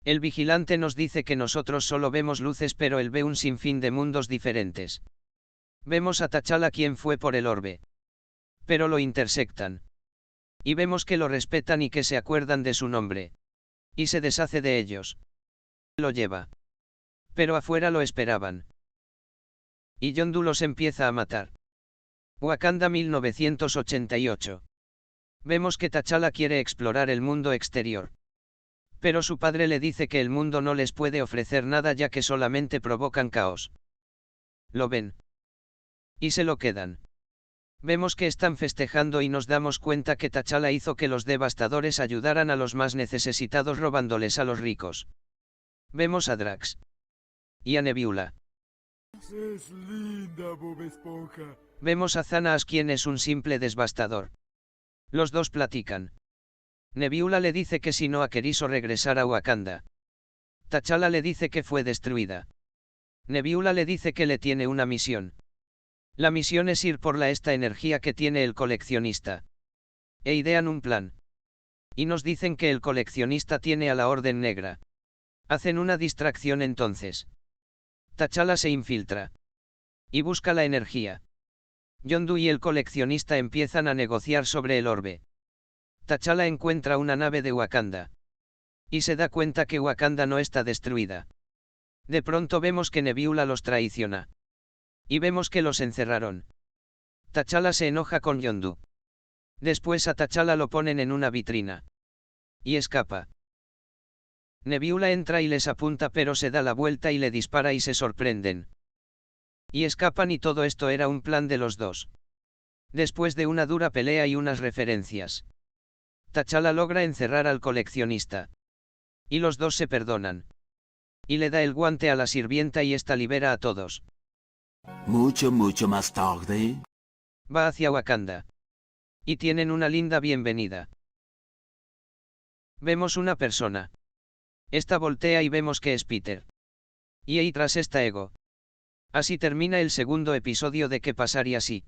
El vigilante nos dice que nosotros solo vemos luces, pero él ve un sinfín de mundos diferentes. Vemos a T'Challa, quien fue por el orbe. Pero lo intersectan. Y vemos que lo respetan y que se acuerdan de su nombre. Y se deshace de ellos. Lo lleva. Pero afuera lo esperaban. Y Yondu los empieza a matar. Wakanda 1988. Vemos que T'Challa quiere explorar el mundo exterior. Pero su padre le dice que el mundo no les puede ofrecer nada, ya que solamente provocan caos. Lo ven. Y se lo quedan. Vemos que están festejando y nos damos cuenta que T'Challa hizo que los devastadores ayudaran a los más necesitados robándoles a los ricos. Vemos a Drax. Y a Nebula. Es linda, Bob Esponja. Vemos a Thanos, quien es un simple devastador. Los dos platican. Nebula le dice que si no ha querido regresar a Wakanda. T'Challa le dice que fue destruida. Nebula le dice que le tiene una misión. La misión es ir por esta energía que tiene el coleccionista. E idean un plan. Y nos dicen que el coleccionista tiene a la Orden Negra. Hacen una distracción entonces. T'Challa se infiltra. Y busca la energía. Yondu y el coleccionista empiezan a negociar sobre el orbe. T'Challa encuentra una nave de Wakanda. Y se da cuenta que Wakanda no está destruida. De pronto vemos que Nebula los traiciona. Y vemos que los encerraron. T'Challa se enoja con Yondu. Después a T'Challa lo ponen en una vitrina. Y escapa. Nebula entra y les apunta, pero se da la vuelta y le dispara y se sorprenden. Y escapan, y todo esto era un plan de los dos. Después de una dura pelea y unas referencias, T'Challa logra encerrar al coleccionista. Y los dos se perdonan. Y le da el guante a la sirvienta y esta libera a todos. Mucho más tarde. Va hacia Wakanda. Y tienen una linda bienvenida. Vemos una persona. Esta voltea y vemos que es Peter. Y ahí tras está Ego. Así termina el segundo episodio de ¿Qué pasaría si?